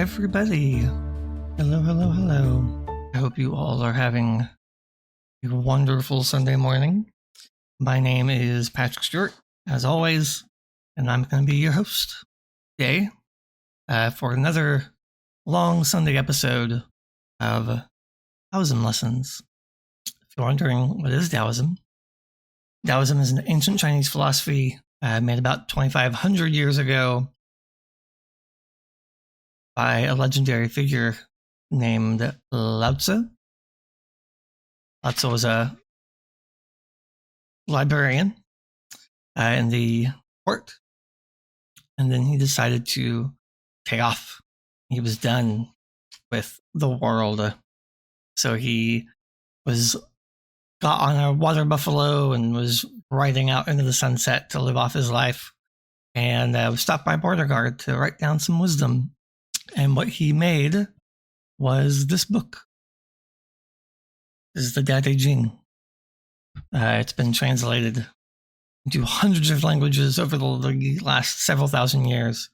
everybody. Hello, hello, hello. I hope you all are having a wonderful Sunday morning. My name is Patrick Stewart, as always, and I'm going to be your host today for another long Sunday episode of Taoism Lessons. If you're wondering what is Taoism, Taoism is an ancient Chinese philosophy made about 2,500 years ago by a legendary figure named Lao Tzu. Lao Tzu was a librarian in the court, and then he decided to take off. He was done with the world, so he got on a water buffalo and was riding out into the sunset to live off his life, and was stopped by a border guard to write down some wisdom. And what he made was this book. This is the Tao Te Ching. It's been translated into hundreds of languages over the last several thousand years.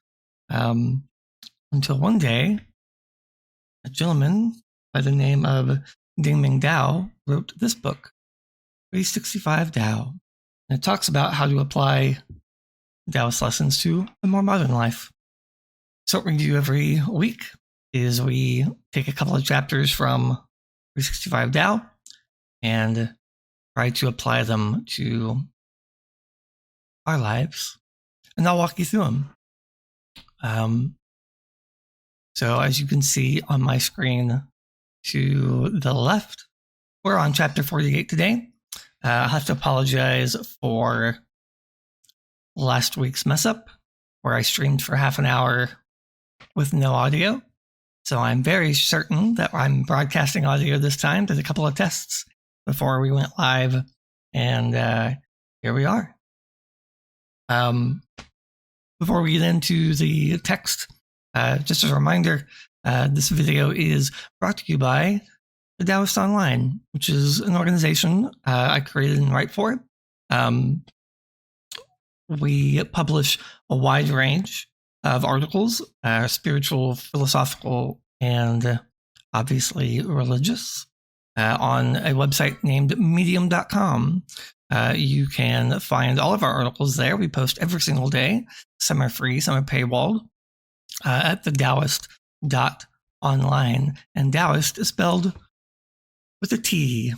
Until one day, a gentleman by the name of Ding Ming-Dao wrote this book, 365 Tao. And it talks about how to apply Taoist lessons to a more modern life. So what we do every week is we take a couple of chapters from 365 Tao and try to apply them to our lives. And I'll walk you through them. So as you can see on my screen to the left, we're on chapter 48 today. I'll have to apologize for last week's mess up where I streamed for half an hour with no audio. So I'm very certain that I'm broadcasting audio this time. Did a couple of tests before we went live, and here we are. Before we get into the text, just as a reminder, this video is brought to you by the Taoist Online, which is an organization I created and write for. We publish a wide range of articles, spiritual, philosophical, and obviously religious, on a website named medium.com. You can find all of our articles there. We post every single day. Some are free, some are paywalled, at the Taoist.online. And Taoist is spelled with a T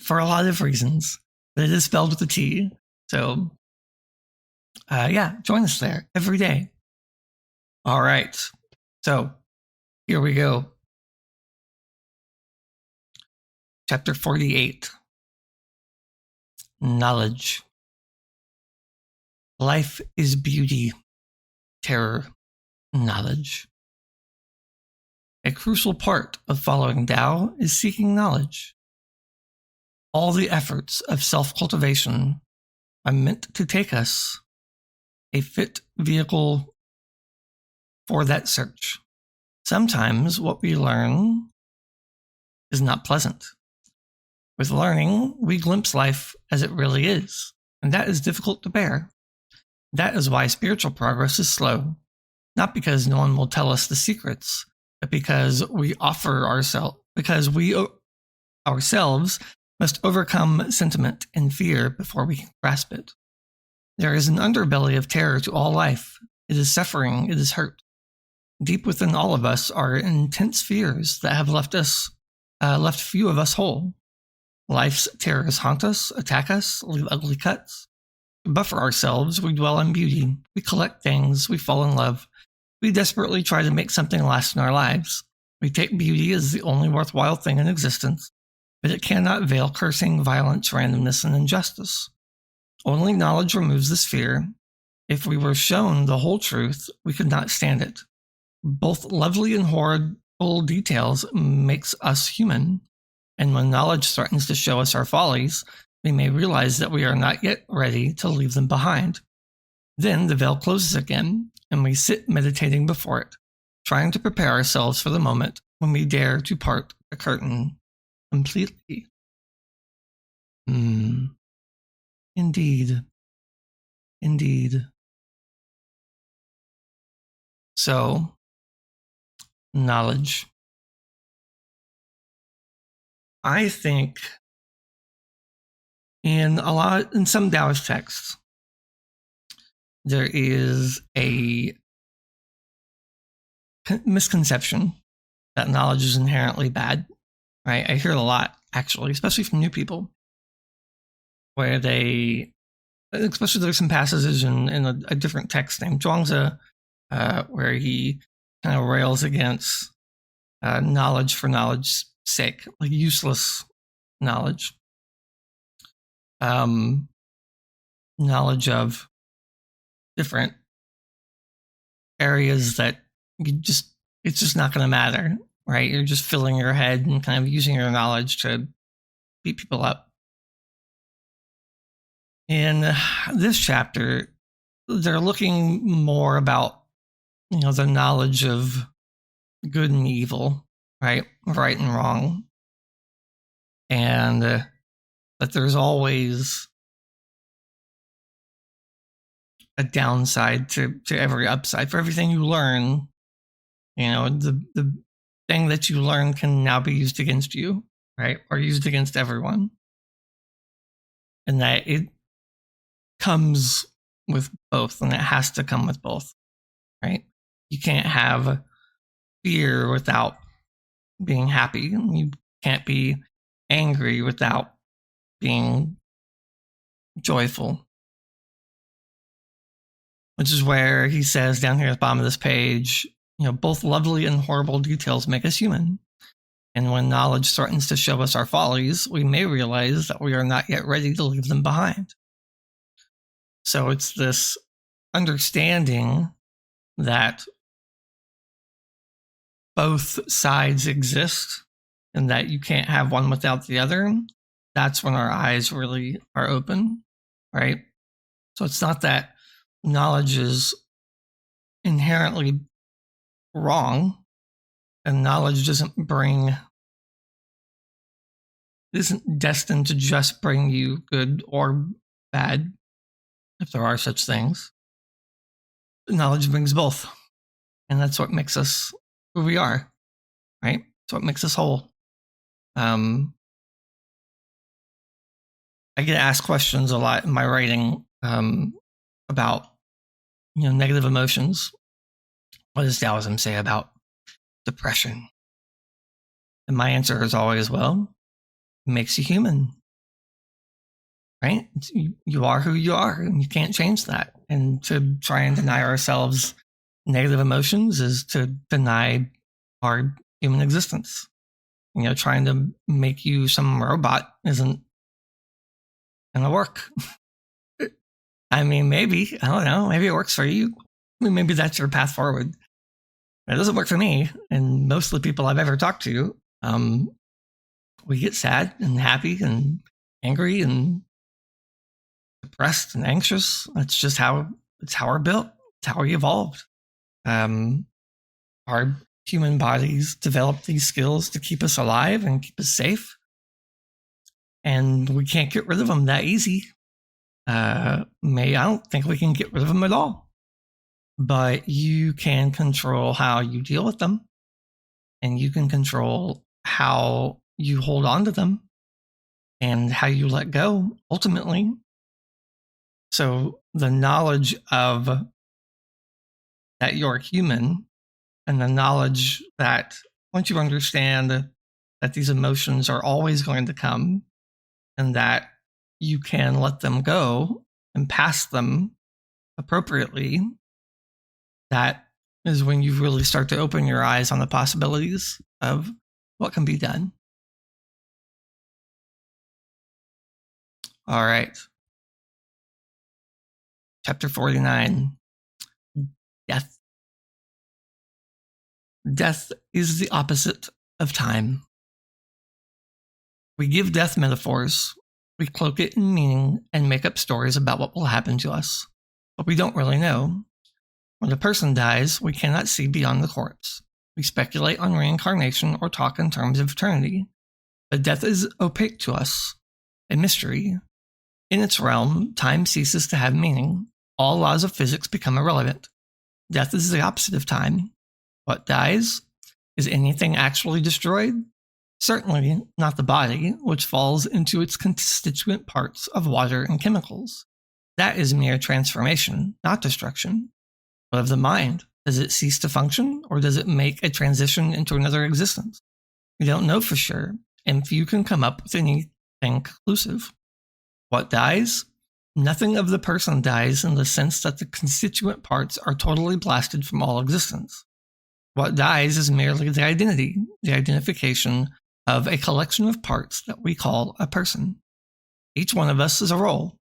for a lot of reasons, but it is spelled with a T. So, join us there every day. All right, so here we go. Chapter 48. Knowledge. Life is beauty, terror, knowledge. A crucial part of following Tao is seeking knowledge. All the efforts of self-cultivation are meant to take us a fit vehicle for that search. Sometimes what we learn is not pleasant. With learning, we glimpse life as it really is, and that is difficult to bear. That is why spiritual progress is slow, not because no one will tell us the secrets, but because we ourselves must overcome sentiment and fear before we can grasp it. There is an underbelly of terror to all life. It is suffering, it is hurt. Deep within all of us are intense fears that have left few of us whole. Life's terrors haunt us, attack us, leave ugly cuts. To buffer ourselves, we dwell on beauty. We collect things. We fall in love. We desperately try to make something last in our lives. We take beauty as the only worthwhile thing in existence, but it cannot veil cursing, violence, randomness, and injustice. Only knowledge removes this fear. If we were shown the whole truth, we could not stand it. Both lovely and horrible details makes us human. And when knowledge threatens to show us our follies, we may realize that we are not yet ready to leave them behind. Then the veil closes again, and we sit meditating before it, trying to prepare ourselves for the moment when we dare to part the curtain completely. Indeed. So, knowledge. I think in some Taoist texts, there is a misconception that knowledge is inherently bad, right? I hear it a lot, actually, especially from new people, where especially there's some passages in a different text named Zhuangzi, where he kind of rails against knowledge for knowledge's sake, like useless knowledge. Knowledge of different areas that it's just not going to matter, right? You're just filling your head and kind of using your knowledge to beat people up. In this chapter, they're looking more about, the knowledge of good and evil, right? Right and wrong. And that there's always a downside to every upside. For everything you learn, the thing that you learn can now be used against you, right? Or used against everyone. And that it comes with both, and it has to come with both, right? You can't have fear without being happy. You can't be angry without being joyful. Which is where he says down here at the bottom of this page, both lovely and horrible details make us human. And when knowledge threatens to show us our follies, we may realize that we are not yet ready to leave them behind. So it's this understanding that both sides exist and that you can't have one without the other. That's when our eyes really are open, right? So it's not that knowledge is inherently wrong, and knowledge isn't destined to just bring you good or bad, if there are such things. Knowledge brings both, and that's what makes us who we are, right? It's what makes us whole. I get asked questions a lot in my writing about negative emotions. What does Taoism say about depression? And my answer is always, well, it makes you human, right? You are who you are, and you can't change that. And to try and deny ourselves negative emotions is to deny our human existence. Trying to make you some robot isn't going to work. I mean, maybe, I don't know, maybe it works for you. Maybe that's your path forward. It doesn't work for me. And most of the people I've ever talked to, we get sad and happy and angry and depressed and anxious. That's just how we're built. It's how we evolved. Our human bodies develop these skills to keep us alive and keep us safe. And we can't get rid of them that easy. I don't think we can get rid of them at all. But you can control how you deal with them. And you can control how you hold on to them and how you let go, ultimately. So the knowledge of that you're human, and the knowledge that once you understand that these emotions are always going to come and that you can let them go and pass them appropriately, that is when you really start to open your eyes on the possibilities of what can be done. All right. Chapter 49. Death. Death is the opposite of time. We give death metaphors, we cloak it in meaning and make up stories about what will happen to us, but we don't really know. When a person dies, we cannot see beyond the corpse. We speculate on reincarnation or talk in terms of eternity, but death is opaque to us, a mystery. In its realm, time ceases to have meaning. All laws of physics become irrelevant. Death is the opposite of time. What dies? Is anything actually destroyed? Certainly not the body, which falls into its constituent parts of water and chemicals. That is mere transformation, not destruction. But of the mind, does it cease to function, or does it make a transition into another existence? We don't know for sure, and few can come up with anything conclusive. What dies? Nothing of the person dies in the sense that the constituent parts are totally blasted from all existence. What dies is merely the identity, the identification of a collection of parts that we call a person. Each one of us is a role,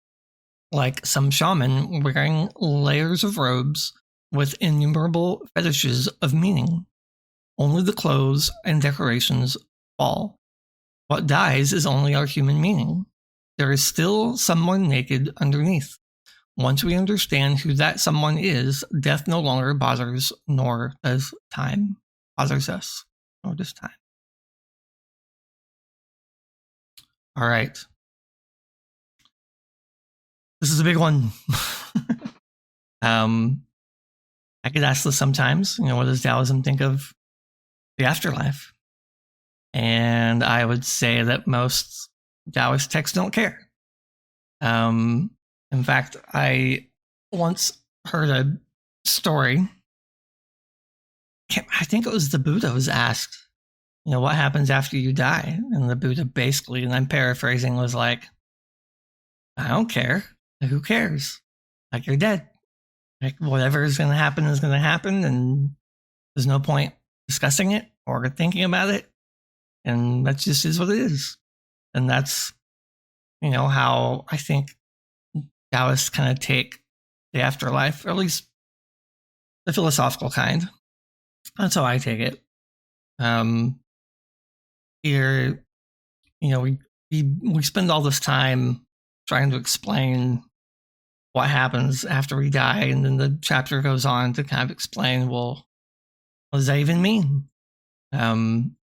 like some shaman wearing layers of robes with innumerable fetishes of meaning. Only the clothes and decorations fall. What dies is only our human meaning. There is still someone naked underneath. Once we understand who that someone is, death no longer bothers, nor does time bothers us, nor does time. All right. This is a big one. I get asked this sometimes, what does Taoism think of the afterlife? And I would say that most Taoist texts don't care. In fact, I once heard a story. I think it was the Buddha was asked, what happens after you die? And the Buddha basically, and I'm paraphrasing, was like, I don't care. Who cares? Like, you're dead. Like, whatever is going to happen is going to happen, and there's no point discussing it or thinking about it. And that just is what it is. And that's, how I think Taoists kind of take the afterlife, or at least the philosophical kind. That's how I take it. Here, we spend all this time trying to explain what happens after we die, and then the chapter goes on to kind of explain, well, what does that even mean?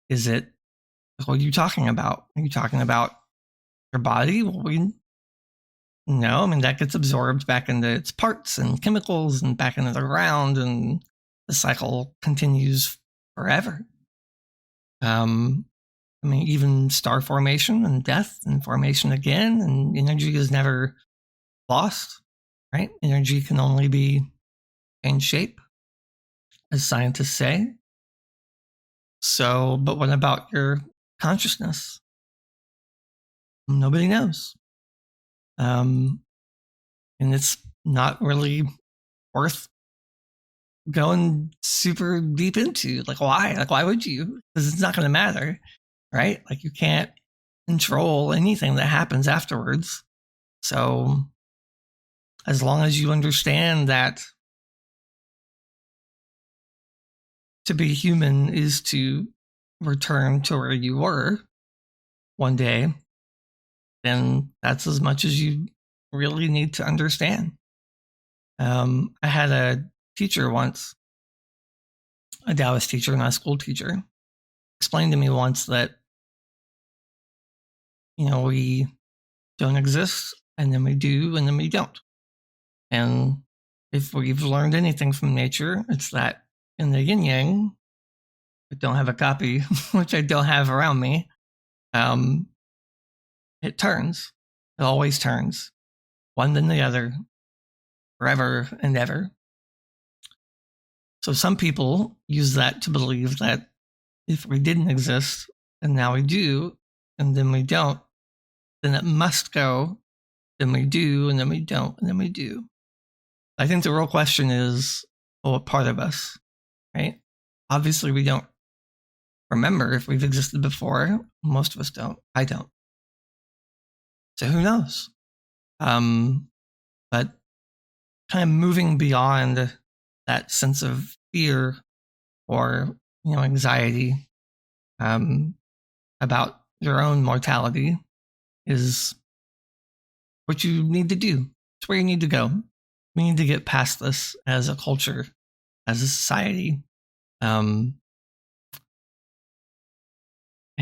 Is it, what are you talking about? Are you talking about your body? Well, no, that gets absorbed back into its parts and chemicals and back into the ground, and the cycle continues forever. Even star formation and death and formation again, and energy is never lost, right? Energy can only be in shape, as scientists say. So, but what about your consciousness? Nobody knows. And it's not really worth going super deep into. Like, why? Like, why would you? Because it's not going to matter, right? Like, you can't control anything that happens afterwards. So, as long as you understand that to be human is to return to where you were one day, then that's as much as you really need to understand. I had a teacher once, a Taoist teacher, not a school teacher, explained to me once that, we don't exist, and then we do, and then we don't. And if we've learned anything from nature, it's that in the yin yang, I don't have a copy, which I don't have around me, it turns. It always turns. One then the other, forever and ever. So some people use that to believe that if we didn't exist, and now we do, and then we don't, then it must go, then we do, and then we don't, and then we do. I think the real question is, well, what part of us, right? Obviously, we don't remember if we've existed before. Most of us don't. I don't. So who knows? But kind of moving beyond that sense of fear or, anxiety about your own mortality is what you need to do. It's where you need to go. We need to get past this as a culture, as a society, and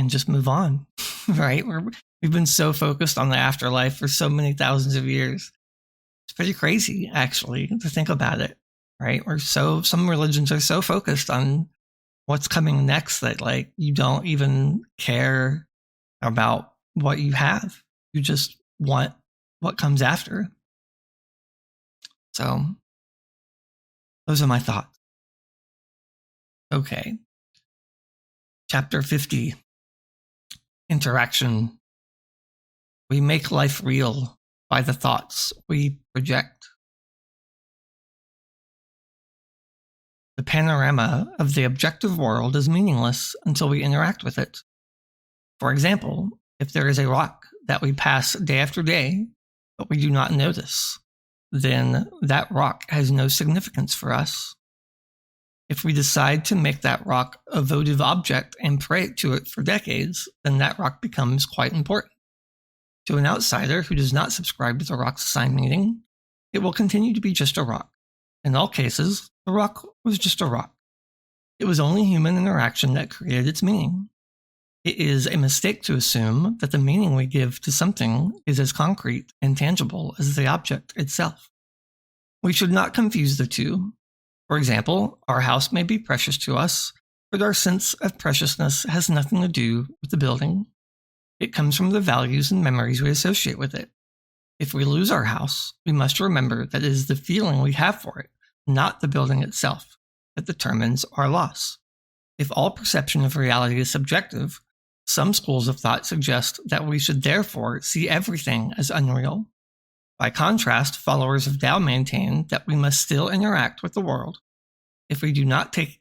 just move on, right? We've been so focused on the afterlife for so many thousands of years. It's pretty crazy, actually, to think about it, right? Some religions are so focused on what's coming next that like you don't even care about what you have. You just want what comes after. So those are my thoughts. Okay. Chapter 50. Interaction. We make life real by the thoughts we project. The panorama of the objective world is meaningless until we interact with it. For example, if there is a rock that we pass day after day, but we do not notice, then that rock has no significance for us. If we decide to make that rock a votive object and pray to it for decades, then that rock becomes quite important. To an outsider who does not subscribe to the rock's assigned meaning, it will continue to be just a rock. In all cases, the rock was just a rock. It was only human interaction that created its meaning. It is a mistake to assume that the meaning we give to something is as concrete and tangible as the object itself. We should not confuse the two. For example, our house may be precious to us, but our sense of preciousness has nothing to do with the building. It comes from the values and memories we associate with it. If we lose our house, we must remember that it is the feeling we have for it, not the building itself, that determines our loss. If all perception of reality is subjective, some schools of thought suggest that we should therefore see everything as unreal. By contrast, followers of Tao maintain that we must still interact with the world. If we do not take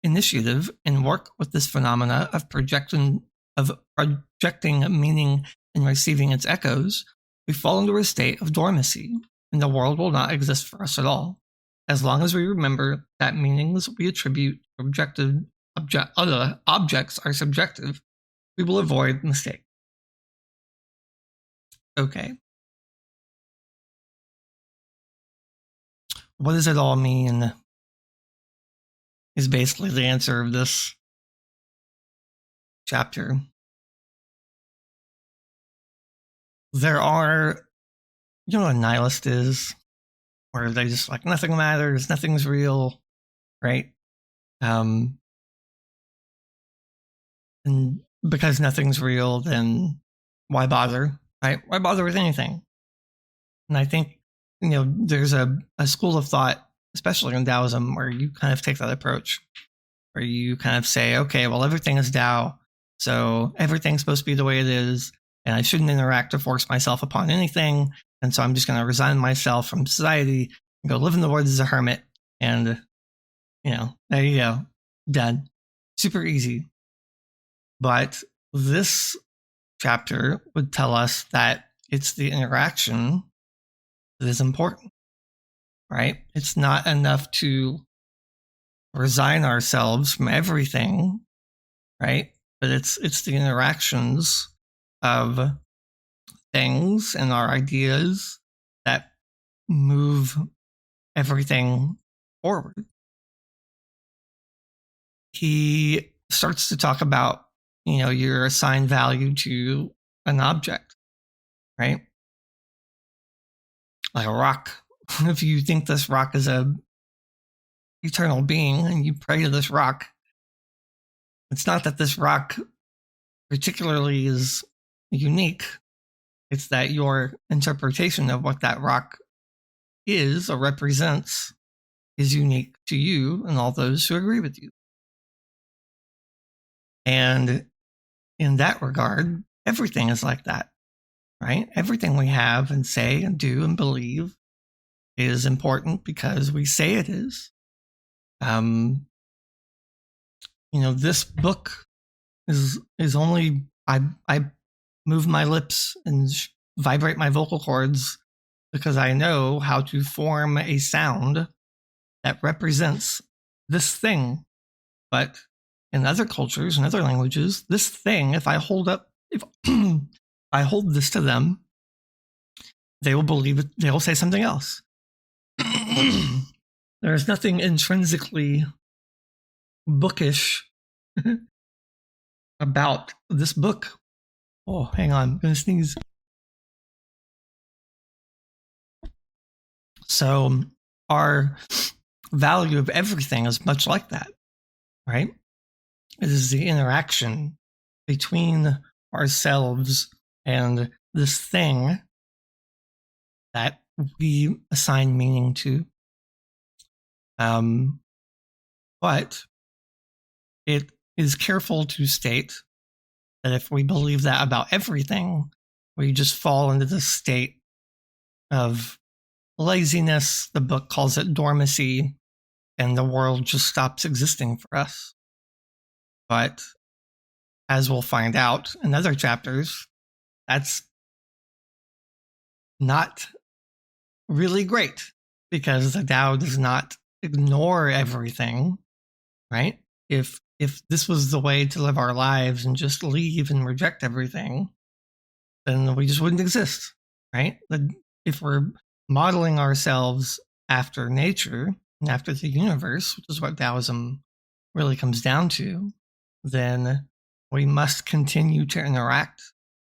initiative and work with this phenomena of projecting meaning and receiving its echoes, we fall into a state of dormancy, and the world will not exist for us at all. As long as we remember that meanings we attribute to other objects are subjective, we will avoid mistake. Okay. What does it all mean? Is basically the answer of this chapter. There are, you know what a nihilist is? Where they just like, nothing matters, nothing's real, right? And because nothing's real, then why bother, right? Why bother with anything? And I think, you know, there's a school of thought, especially in Taoism, where you kind of take that approach, where you kind of say, okay, well, everything is Tao, so everything's supposed to be the way it is, and I shouldn't interact or force myself upon anything, and so I'm just going to resign myself from society and go live in the woods as a hermit, and, you know, there you go, done. Super easy. But this chapter would tell us that it's the interaction that is important, right? It's not enough to resign ourselves from everything, right? But it's the interactions of things and our ideas that move everything forward. He starts to talk about, you know, your assigned value to an object, right? Like a rock. If you think this rock is a eternal being and you pray to this rock, it's not that this rock particularly is unique. It's that your interpretation of what that rock is or represents is unique to you and all those who agree with you. And in that regard, everything is like that, right? Everything we have and say and do and believe is important because we say it is. You know, this book is only, I move my lips and vibrate my vocal cords because I know how to form a sound that represents this thing. But in other cultures and other languages, this thing, if I hold I hold this to them, they will believe it, they will say something else. There's nothing intrinsically bookish about this book. Oh, hang on, I'm gonna sneeze. So our value of everything is much like that, right? It is the interaction between ourselves and this thing that we assign meaning to. But it is careful to state that if we believe that about everything, we just fall into this state of laziness. The book calls it dormancy, and the world just stops existing for us. But as we'll find out in other chapters, that's not really great, because the Tao does not ignore everything, right? If this was the way to live our lives and just leave and reject everything, then we just wouldn't exist, right? If we're modeling ourselves after nature and after the universe, which is what Taoism really comes down to, then we must continue to interact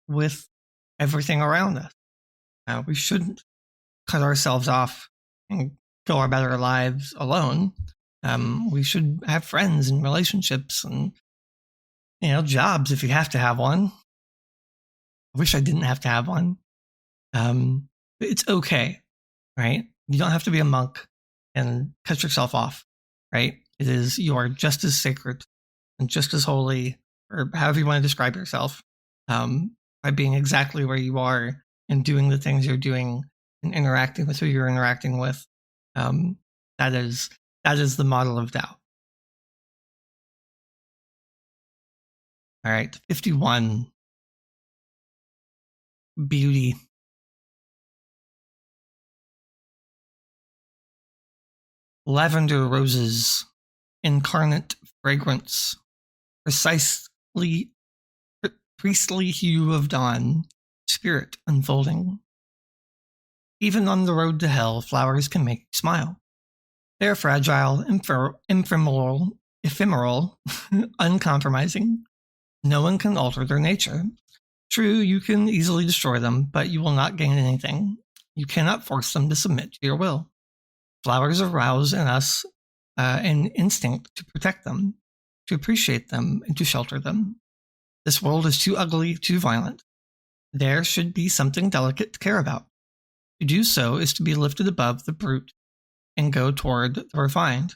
with everything around us. We shouldn't cut ourselves off and go our better lives alone. We should have friends and relationships and, jobs if you have to have one. I wish I didn't have to have one. But it's okay, right? You don't have to be a monk and cut yourself off, right? You are just as sacred and just as holy, or however you want to describe yourself, by being exactly where you are and doing the things you're doing and interacting with who you're interacting with. That is the model of Tao. All right, 51. Beauty. Lavender roses, incarnate fragrance, precisely priestly hue of dawn, spirit unfolding. Even on the road to hell, flowers can make you smile. They are fragile, ephemeral, uncompromising. No one can alter their nature. True, you can easily destroy them, but you will not gain anything. You cannot force them to submit to your will. Flowers arouse in us an instinct to protect them, to appreciate them, and to shelter them. This world is too ugly, too violent. There should be something delicate to care about. To do so is to be lifted above the brute and go toward the refined.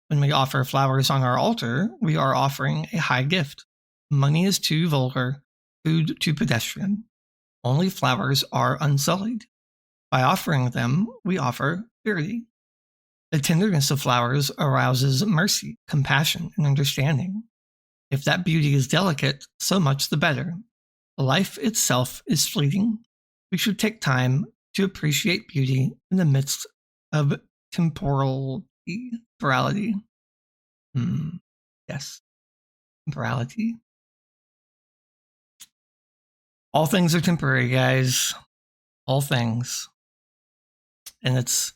When we offer flowers on our altar, we are offering a high gift. Money is too vulgar, food too pedestrian. Only flowers are unsullied. By offering them, we offer purity. The tenderness of flowers arouses mercy, compassion, and understanding. If that beauty is delicate, so much the better. Life itself is fleeting. We should take time to appreciate beauty in the midst of temporality. Yes, temporality. All things are temporary, guys. All things. And it's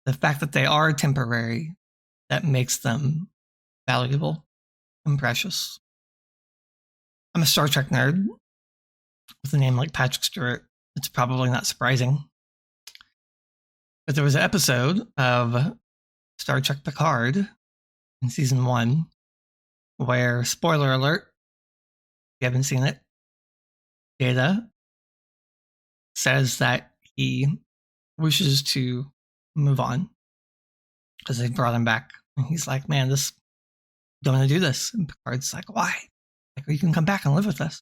the fact that they are temporary that makes them valuable and precious. I'm a Star Trek nerd. With a name like Patrick Stewart, it's probably not surprising. But there was an episode of Star Trek Picard in season 1 where, spoiler alert, if you haven't seen it, Data says that he wishes to move on because they brought him back. And he's like, man, don't want to do this. And Picard's like, why? Like, you can come back and live with us.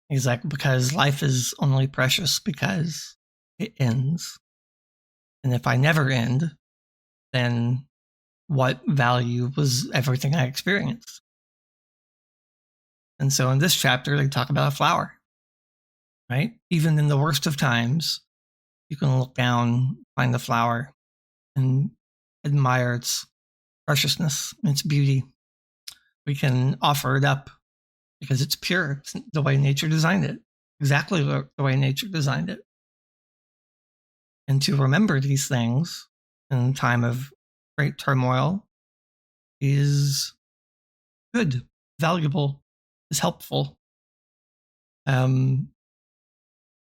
He's like, because life is only precious because it ends. And if I never end, then what value was everything I experienced? And so in this chapter, they talk about a flower, right? Even in the worst of times, you can look down, find the flower, and admire its preciousness, its beauty. We can offer it up because it's pure. It's the way nature designed it, exactly the way nature designed it. And to remember these things in a time of great turmoil is good, valuable, is helpful.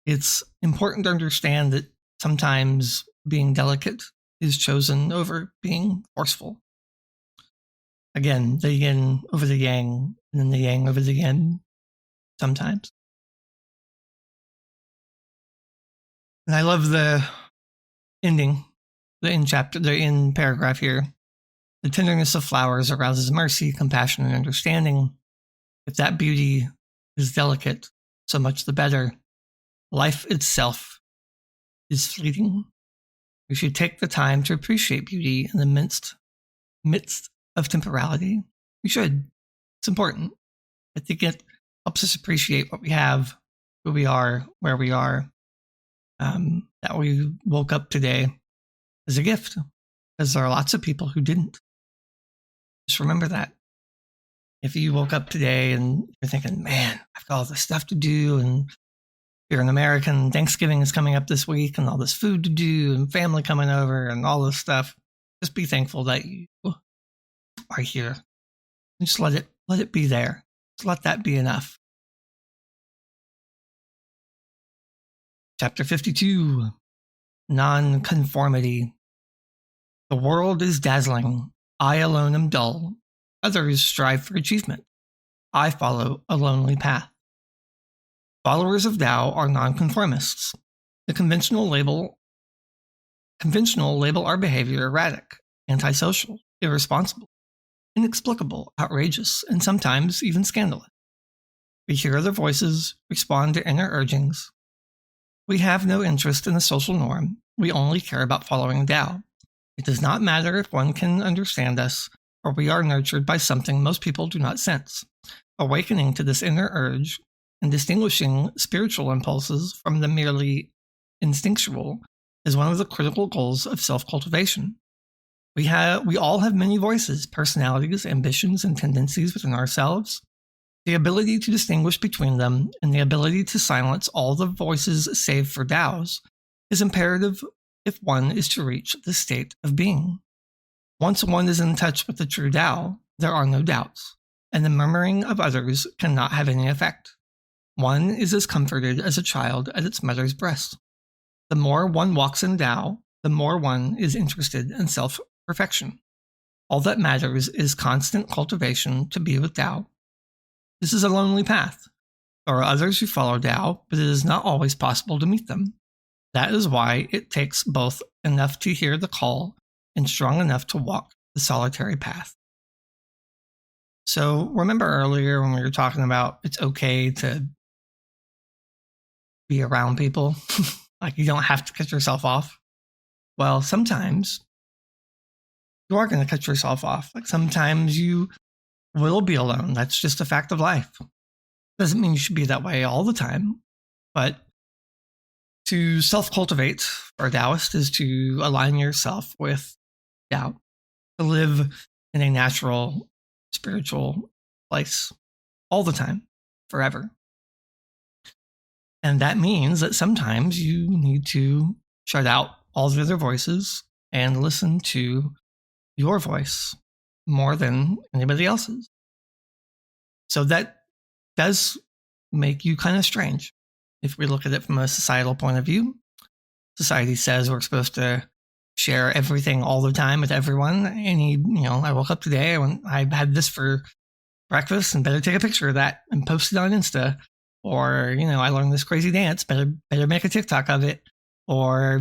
It's important to understand that sometimes being delicate is chosen over being forceful. Again, the yin over the yang, and then the yang over the yin sometimes. And I love the ending, the end chapter, the end paragraph here. The tenderness of flowers arouses mercy, compassion, and understanding. If that beauty is delicate, so much the better. Life itself is fleeting. We should take the time to appreciate beauty in the midst of temporality. We should. It's important. I think it helps us appreciate what we have, who we are, where we are. That we woke up today is a gift, because there are lots of people who didn't. Just remember that. If you woke up today and you're thinking, man, I've got all this stuff to do, and you're an American, Thanksgiving is coming up this week, and all this food to do, and family coming over, and all this stuff, just be thankful that you are here. And just let it be there. Just let that be enough. Chapter 52, Nonconformity. The world is dazzling. I alone am dull. Others strive for achievement. I follow a lonely path. Followers of Tao are nonconformists. The conventional label our behavior erratic, antisocial, irresponsible, inexplicable, outrageous, and sometimes even scandalous. We hear their voices, respond to inner urgings. We have no interest in the social norm. We only care about following Tao. It does not matter if one can understand us, or we are nurtured by something most people do not sense. Awakening to this inner urge and distinguishing spiritual impulses from the merely instinctual is one of the critical goals of self-cultivation. We all have many voices, personalities, ambitions, and tendencies within ourselves. The ability to distinguish between them and the ability to silence all the voices save for Tao's is imperative if one is to reach the state of being. Once one is in touch with the true Tao, there are no doubts, and the murmuring of others cannot have any effect. One is as comforted as a child at its mother's breast. The more one walks in Tao, the more one is interested in self-perfection. All that matters is constant cultivation to be with Tao. This is a lonely path. There are others who follow Tao, but it is not always possible to meet them. That is why it takes both enough to hear the call and strong enough to walk the solitary path. So remember earlier when we were talking about it's okay to be around people? Like you don't have to cut yourself off. Well, sometimes you are going to cut yourself off. Like sometimes you will be alone. That's just a fact of life. Doesn't mean you should be that way all the time, but to self-cultivate for a Taoist is to align yourself with Tao, to live in a natural, spiritual place all the time, forever. And that means that sometimes you need to shut out all the other voices and listen to your voice more than anybody else's. So that does make you kind of strange. If we look at it from a societal point of view, society says we're supposed to share everything all the time with everyone. And I woke up today and I had this for breakfast and better take a picture of that and post it on Insta. Or, I learned this crazy dance, better make a TikTok of it. Or,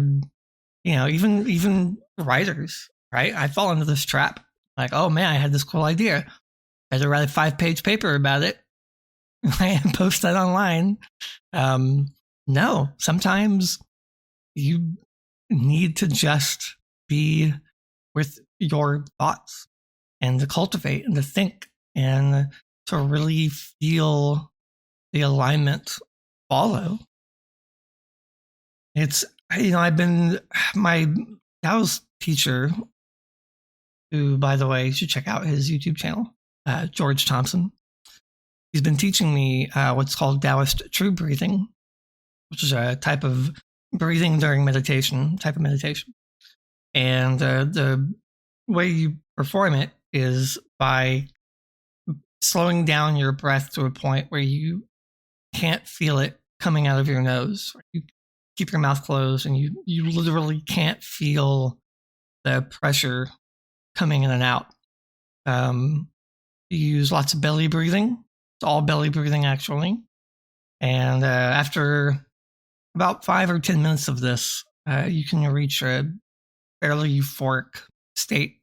even writers, right? I fall into this trap. Like, oh man, I had this cool idea. Better write a 5-page paper about it and post that online. No, sometimes you need to just be with your thoughts and to cultivate and to think and to really feel the alignment follow. It's, I've been, my Taoist teacher, who, by the way, you should check out his YouTube channel, George Thompson. He's been teaching me what's called Taoist true breathing, which is a type of breathing during meditation, And the way you perform it is by slowing down your breath to a point where you can't feel it coming out of your nose. You keep your mouth closed and you literally can't feel the pressure coming in and out. You use lots of belly breathing. It's all belly breathing, actually. And after about 5 or 10 minutes of this, you can reach a fairly euphoric state,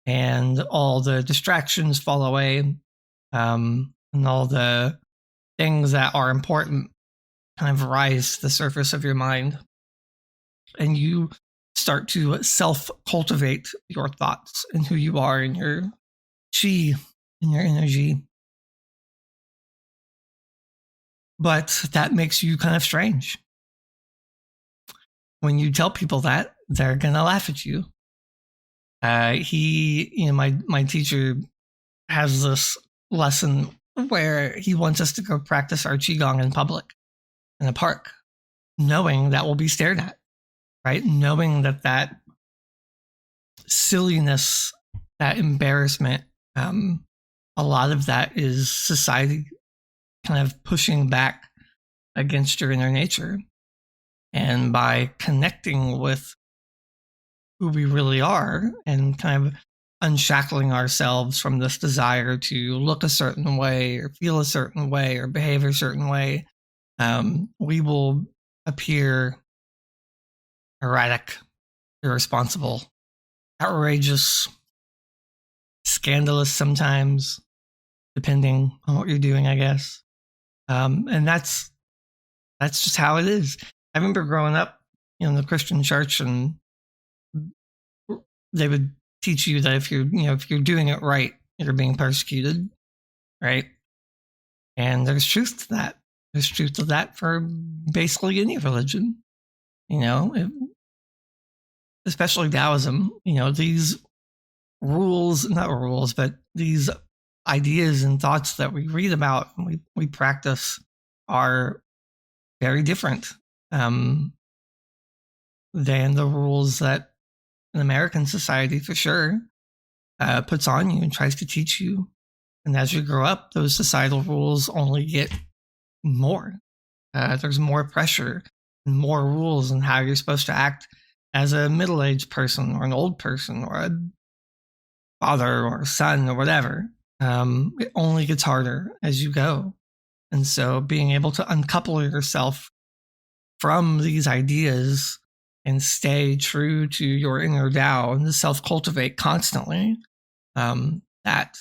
and all the distractions fall away, and all the things that are important kind of rise to the surface of your mind. And you start to self-cultivate your thoughts and who you are and your chi and your energy. But that makes you kind of strange. When you tell people that, they're going to laugh at you. My teacher has this lesson where he wants us to go practice our qigong in public in a park, knowing that we'll be stared at, right? Knowing that silliness, that embarrassment, a lot of that is society kind of pushing back against your inner nature. And by connecting with who we really are and kind of unshackling ourselves from this desire to look a certain way or feel a certain way or behave a certain way, we will appear erratic, irresponsible, outrageous, scandalous sometimes, depending on what you're doing, I guess. And that's just how it is. I remember growing up in the Christian church, and they would teach you that if you're doing it right, you're being persecuted, right? And there's truth to that. There's truth to that for basically any religion, especially Taoism. These not rules, but these ideas and thoughts that we read about and we practice are very different than the rules that an American society, for sure, puts on you and tries to teach you. And as you grow up, those societal rules only get more. There's more pressure and more rules on how you're supposed to act as a middle-aged person or an old person or a father or a son or whatever. It only gets harder as you go. And so being able to uncouple yourself from these ideas and stay true to your inner Tao and to self-cultivate constantly, that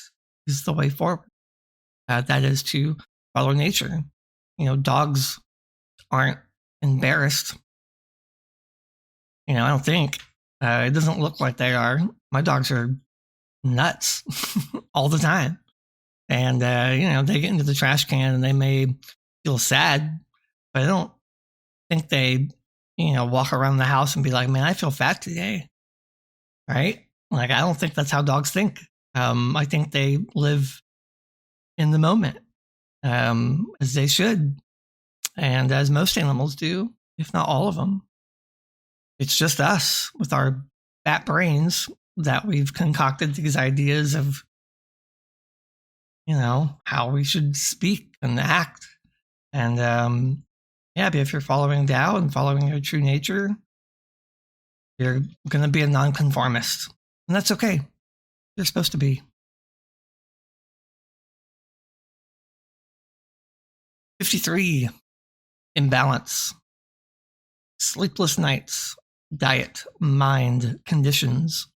is the way forward. That is to follow nature. Dogs aren't embarrassed. I don't think. It doesn't look like they are. My dogs are nuts all the time. And, they get into the trash can and they may feel sad, but I don't think they, walk around the house and be like, man, I feel fat today. Right? Like, I don't think that's how dogs think. I think they live in the moment, as they should. And as most animals do, if not all of them. It's just us with our fat brains that we've concocted these ideas of, how we should speak and act. And but if you're following Tao and following your true nature, you're going to be a nonconformist. And that's okay. You're supposed to be. 53, imbalance. Sleepless nights, diet, mind, conditions.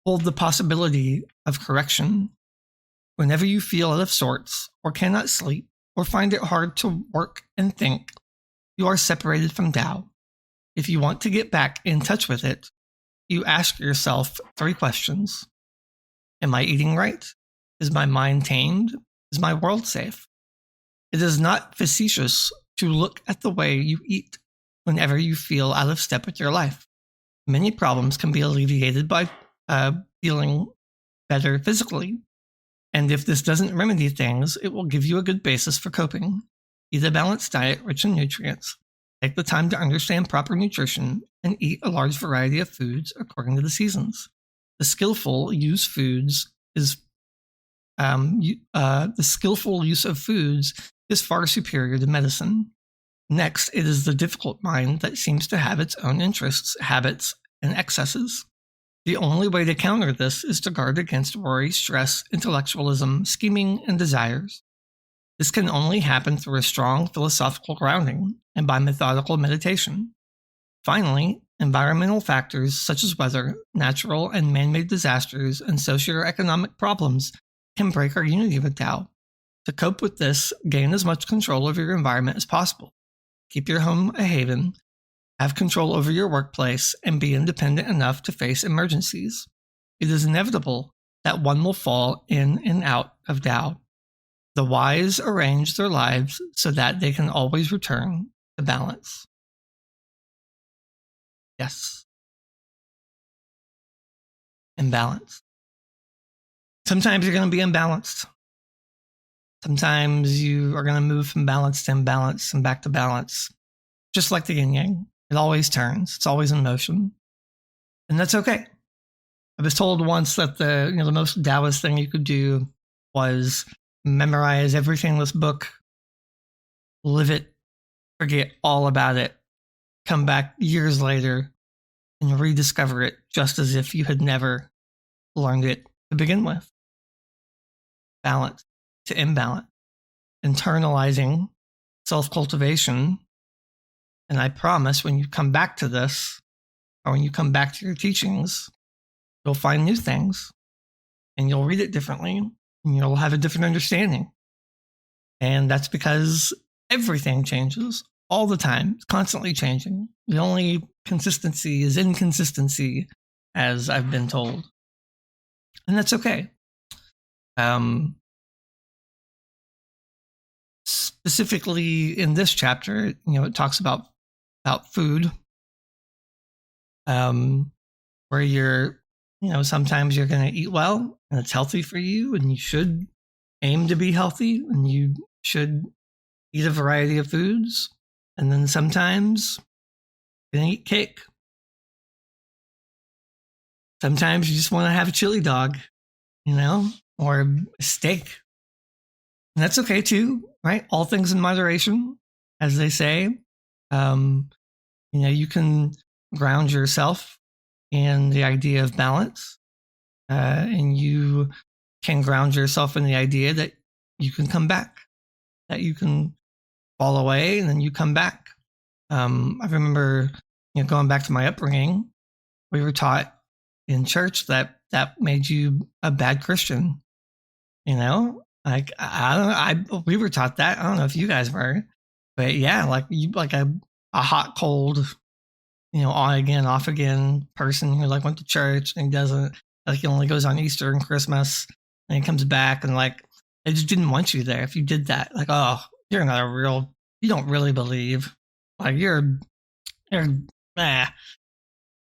Hold the possibility of correction. Whenever you feel out of sorts, or cannot sleep, or find it hard to work and think, you are separated from Tao. If you want to get back in touch with it, you ask yourself 3 questions. Am I eating right? Is my mind tamed? Is my world safe? It is not facetious to look at the way you eat whenever you feel out of step with your life. Many problems can be alleviated by feeling better physically. And if this doesn't remedy things, it will give you a good basis for coping. Eat a balanced diet rich in nutrients. Take the time to understand proper nutrition and eat a large variety of foods according to the seasons. The skillful use of foods is far superior to medicine. Next, it is the difficult mind that seems to have its own interests, habits, and excesses. The only way to counter this is to guard against worry, stress, intellectualism, scheming, and desires. This can only happen through a strong philosophical grounding and by methodical meditation. Finally, environmental factors such as weather, natural and man-made disasters, and socioeconomic problems can break our unity with Tao. To cope with this, gain as much control over your environment as possible. Keep your home a haven, have control over your workplace, and be independent enough to face emergencies. It is inevitable that one will fall in and out of Tao. The wise arrange their lives so that they can always return to balance. Yes. Imbalance. Sometimes you're going to be imbalanced. Sometimes you are going to move from balance to imbalance and back to balance. Just like the yin yang. It always turns. It's always in motion. And that's okay. I was told once that the most Taoist thing you could do was memorize everything in this book, live it, forget all about it, come back years later and rediscover it just as if you had never learned it to begin with. Balance to imbalance, internalizing self-cultivation. And I promise when you come back to this, or when you come back to your teachings, you'll find new things and you'll read it differently and you'll have a different understanding. And that's because everything changes all the time. It's constantly changing. The only consistency is inconsistency, as I've been told. And that's okay. Specifically in this chapter, it talks about food, where you're, sometimes you're going to eat well and it's healthy for you and you should aim to be healthy and you should eat a variety of foods. And then sometimes you're going to eat cake. Sometimes you just want to have a chili dog, or a steak. And that's okay too, right? All things in moderation, as they say. You can ground yourself in the idea of balance, and you can ground yourself in the idea that you can come back, that you can fall away and then you come back. I remember, going back to my upbringing, we were taught in church that made you a bad Christian. We were taught that. I don't know if you guys were, but yeah, like a hot, cold, on again, off again person who went to church and he doesn't, he only goes on Easter and Christmas and he comes back and they just didn't want you there. If you did that, oh, you're not you don't really believe, you're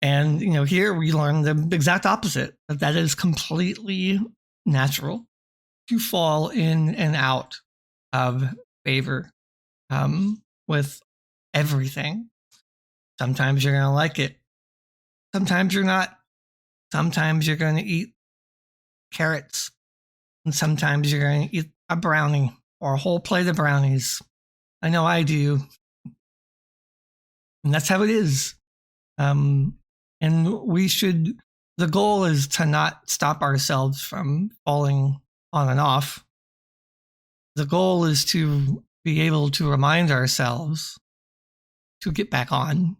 And, here we learn the exact opposite, that is completely natural to fall in and out of favor with everything. Sometimes you're going to like it. Sometimes you're not. Sometimes you're going to eat carrots. And sometimes you're going to eat a brownie or a whole plate of brownies. I know I do. And that's how it is. And the goal is to not stop ourselves from falling on and off. The goal is to be able to remind ourselves to get back on,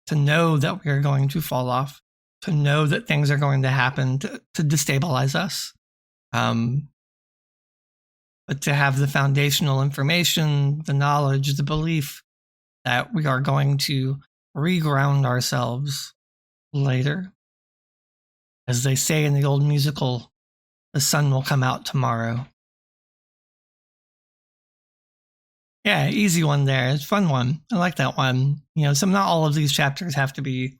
to know that we are going to fall off, to know that things are going to happen to destabilize us. But to have the foundational information, the knowledge, the belief that we are going to reground ourselves later. As they say in the old musical, the sun will come out tomorrow. Yeah, easy one there. It's a fun one. I like that one. Not all of these chapters have to be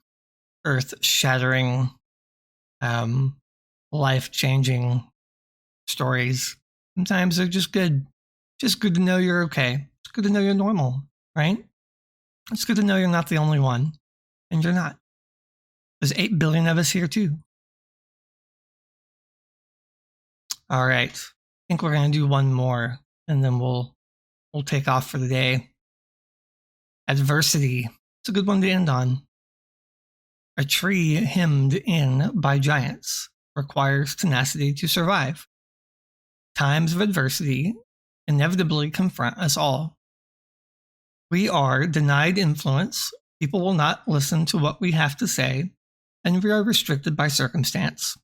earth-shattering, life-changing stories. Sometimes they're just good. Just good to know you're okay. It's good to know you're normal, right? It's good to know you're not the only one. And you're not. There's 8 billion of us here too. All right. I think we're going to do one more and then we'll take off for the day. Adversity. It's a good one to end on. A tree hemmed in by giants requires tenacity to survive. Times of adversity inevitably confront us all. We are denied influence, people will not listen to what we have to say, and we are restricted by circumstance.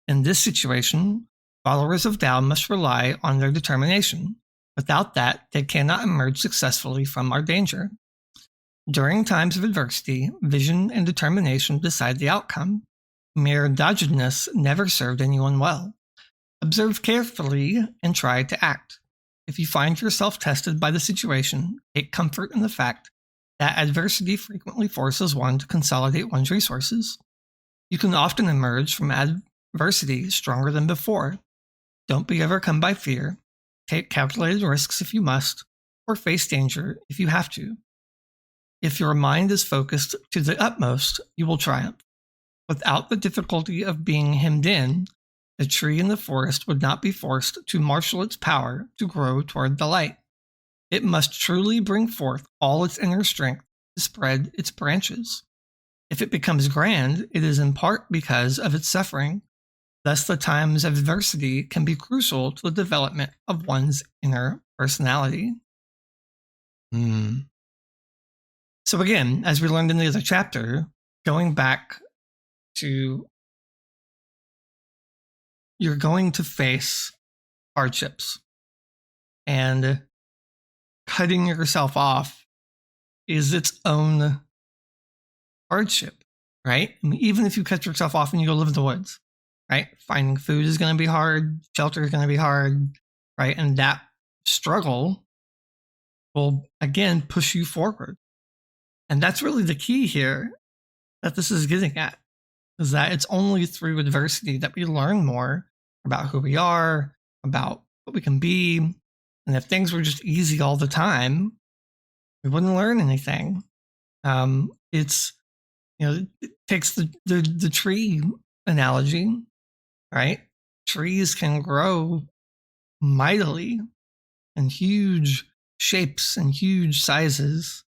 In this situation, followers of Tao must rely on their determination. Without that, they cannot emerge successfully from our danger. During times of adversity, vision and determination decide the outcome. Mere doggedness never served anyone well. Observe carefully and try to act. If you find yourself tested by the situation, take comfort in the fact that adversity frequently forces one to consolidate one's resources. You can often emerge from adversity stronger than before. Don't be overcome by fear. Take calculated risks if you must, or face danger if you have to. If your mind is focused to the utmost, you will triumph. Without the difficulty of being hemmed in, the tree in the forest would not be forced to marshal its power to grow toward the light. It must truly bring forth all its inner strength to spread its branches. If it becomes grand, it is in part because of its suffering. Thus, the times of adversity can be crucial to the development of one's inner personality. So again, as we learned in the other chapter, going back to you're going to face hardships, and cutting yourself off is its own hardship, right? I mean, even if you cut yourself off and you go live in the woods, right? Finding food is going to be hard, shelter is going to be hard, right? And that struggle will again push you forward. And that's really the key here that this is getting at, is that it's only through adversity that we learn more about who we are, about what we can be. And if things were just easy all the time, we wouldn't learn anything. It takes the tree analogy, right? Trees can grow mightily in huge shapes and huge sizes,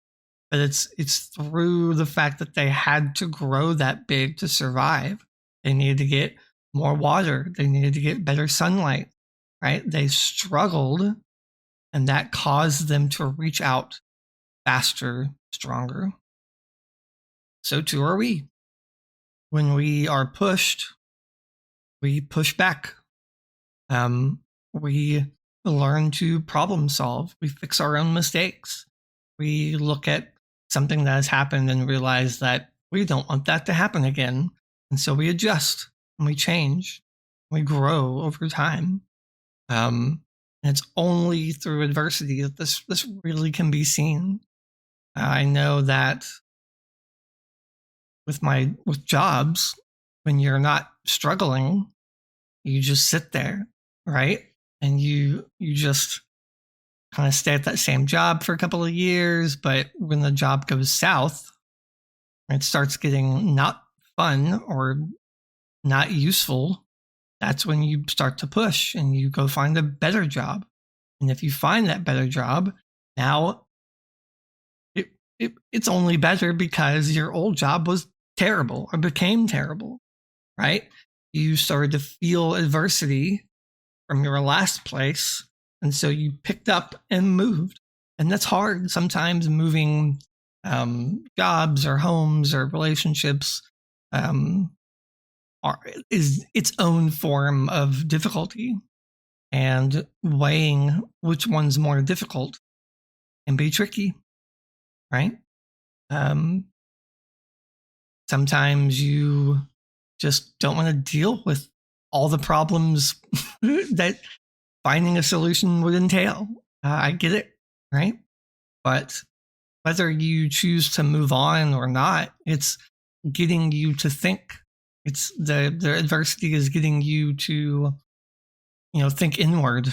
but it's through the fact that they had to grow that big to survive. They needed to get more water. They needed to get better sunlight, right? They struggled, and that caused them to reach out faster, stronger. So too are we. When we are pushed, we push back. We learn to problem solve. We fix our own mistakes. We look at something that has happened and realize that we don't want that to happen again. And so we adjust and we change. We grow over time. And it's only through adversity that this really can be seen. I know that with jobs, when you're not struggling, you just sit there, right? And you just kind of stay at that same job for a couple of years, but when the job goes south, it starts getting not fun or not useful, that's when you start to push and you go find a better job. And if you find that better job, now it's only better because your old job was terrible or became terrible, right? You started to feel adversity from your last place, and so you picked up and moved. And that's hard. Sometimes moving jobs or homes or relationships is its own form of difficulty. And weighing which one's more difficult can be tricky, right? Sometimes you just don't want to deal with all the problems that finding a solution would entail. I get it, right? But whether you choose to move on or not, it's getting you to think. It's the adversity is getting you to, think inward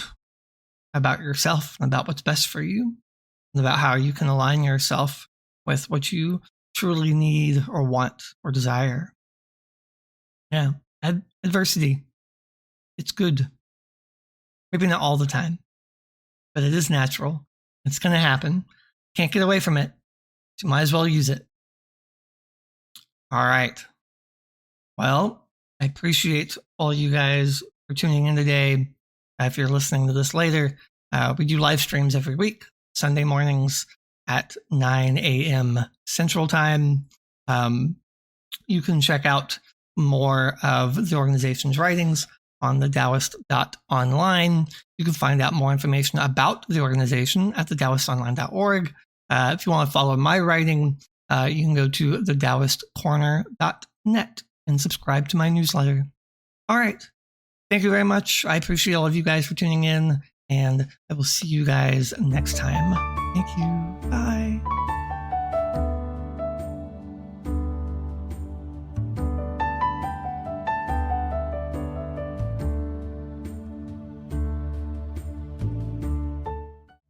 about yourself and about what's best for you, and about how you can align yourself with what you truly need or want or desire. Yeah, adversity. It's good. Maybe not all the time, but it is natural. It's going to happen. Can't get away from it. So you might as well use it. All right. Well, I appreciate all you guys for tuning in today. If you're listening to this later, we do live streams every week, Sunday mornings at 9 a.m. Central Time. You can check out more of the organization's writings on the Taoist.online. You can find out more information about the organization at the Taoistonline.org. If you want to follow my writing, you can go to thedaoistcorner.net and subscribe to my newsletter. All right. Thank you very much. I appreciate all of you guys for tuning in, and I will see you guys next time. Thank you. Bye.